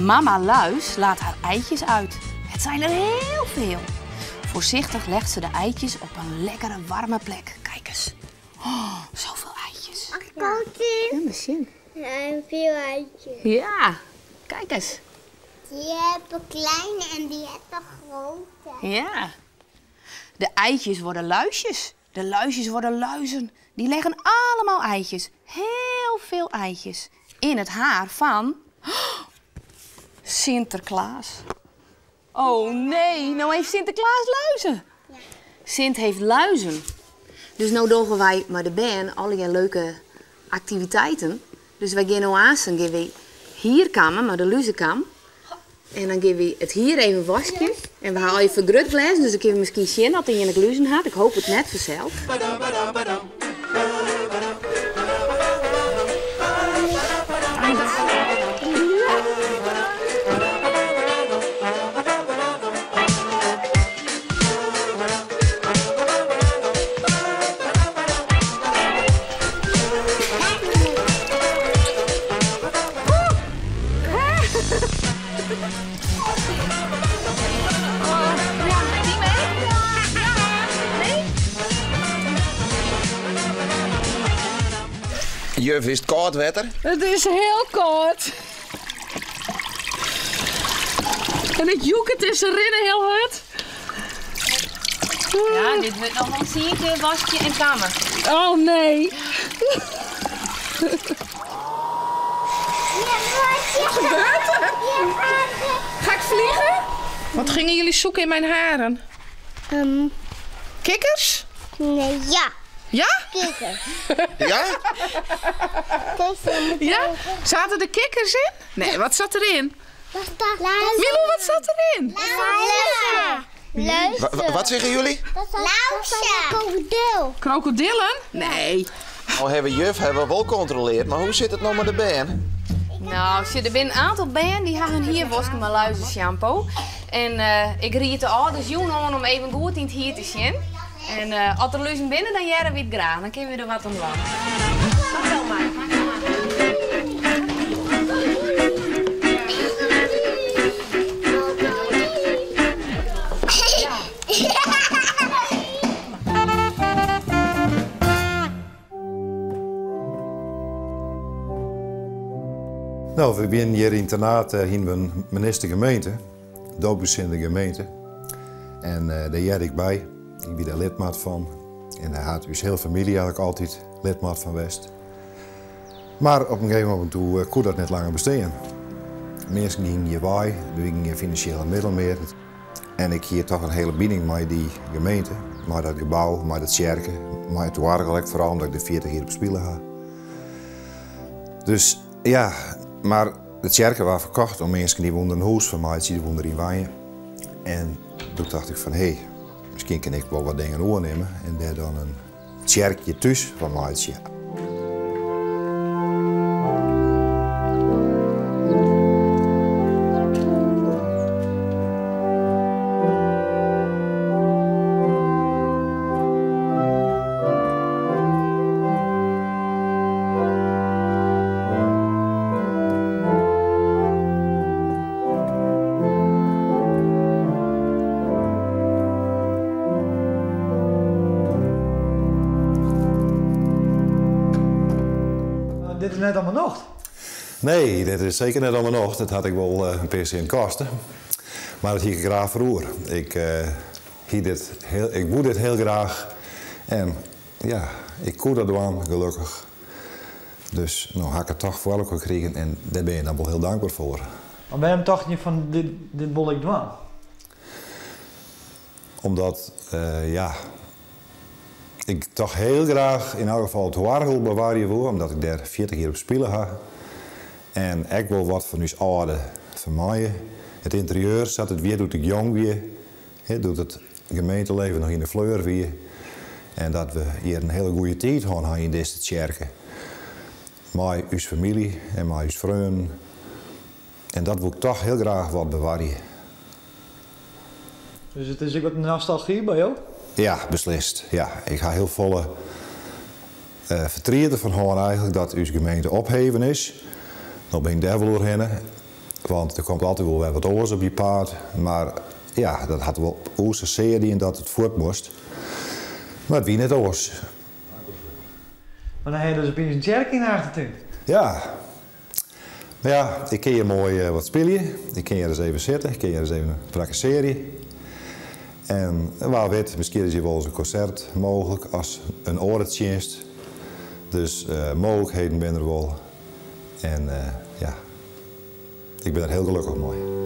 Mama Luis laat haar eitjes uit. Het zijn er heel veel. Voorzichtig legt ze de eitjes op een lekkere warme plek. Kijk eens. Oh, zoveel eitjes. Ach, koudje. Ja, misschien. En veel eitjes. Ja, kijk eens. Die hebben kleine en die hebben grote. Ja. De eitjes worden luisjes. De luisjes worden luizen. Die leggen allemaal eitjes. Heel veel eitjes. In het haar van... Sinterklaas. Oh nee, nou heeft Sinterklaas luizen. Ja. Sint heeft luizen. Dus nou doen wij met de band allerlei leuke activiteiten. Dus wij gaan nou aan, gaan we hier kammen, met de luzenkam. En dan geven we het hier even wasje. En we halen even grutglas, dus ik heb misschien zien dat hij in de luzen had. Ik hoop het net vanzelf. Juf, is het koud wetter? Het is heel koud. En het joeket is erin heel hard. Ja, dit wordt nog een zieke wasje en kamer. Oh nee. Wat gebeurt er? Ga ik vliegen? Wat gingen jullie zoeken in mijn haren? Kikkers? Nee, ja. Ja? Kikkers. Ja? Ja? Zaten er kikkers in? Nee, wat zat erin? Wat staat Milou, wat zat erin? Luizen. Wat zeggen jullie? Lauwse. Krokodil. Krokodillen? Nee. Nou, hebben we wel controleerd, maar hoe zit het nou met de band? Nou, er zijn een aantal banden die hebben hier wasken met luizen shampoo. En ik riet de ouders jong aan om even goed in het hier te zien. En als er luizen binnen, dan jaren we het graag. Dan kunnen we er wat aan doen. Mag wel maar. Nou, we zijn hier in internaat in een ministergemeente, Dobus in de gemeente. En daar jij ik bij. Ik ben daar lidmaat van. En daar had dus heel familie eigenlijk altijd lidmaat van West. Maar op een gegeven moment kon dat net langer besteden. Mensen gingen hier bij, er waren geen financiële middelen meer. En ik hier toch een hele binding met die gemeente, met dat gebouw, met het kerken, met het waargelijk, vooral omdat ik de 40 hier op spelen ga. Dus ja, maar de kerken waren verkocht om mensen die woonden in een huis van mij, die woonden in Waaien. En toen dacht ik van, hé, misschien kan ik wel wat dingen overnemen en daar dan een kerkje thuis van mij. Dit is net allemaal nog. Nee, dit is zeker net allemaal nog. Dat had ik wel een PC in kosten. Maar dat hier ik graag voor. Ik doe dit heel graag. En ja, ik kon dat doen, gelukkig. Dus nou had ik het toch voor elkaar gekregen en daar ben je dan wel heel dankbaar voor. Maar ben je hem toch niet van dit wil ik doen? Omdat, ja, ik toch heel graag in elk geval het Wargel bewaren wil, omdat ik daar 40 jaar op spelen ga. En ik wil wat van ons oude vermaaien. Het interieur zat het weer, doet ik jong weer. Doet het gemeenteleven nog in de fleur weer. En dat we hier een hele goede tijd gaan in deze kerken. Met uw familie en met uw vrienden. En dat wil ik toch heel graag wat bewaren. Dus het is ook wat nostalgie bij jou? Ja, beslist. Ja, ik ga heel volle vertreten van horen eigenlijk dat uw gemeente opheven is. Dan ben ik daar wel doorheen. Want er komt altijd wel weer wat oors op je paard. Maar ja, dat had wel oorse serie en dat het voort moest. Maar het wie net oors. Maar dan heb je dus opeens een kerk in de achtertuin. Ja. Maar ja, ik kan je mooi wat spelen. Ik kan je eens even zitten. Ik kan je eens even een praktiseren. En waar weet, misschien is hier wel eens een concert mogelijk als een oortjenst. Dus mogelijkheden ben er wel. En ja, ik ben er heel gelukkig mee.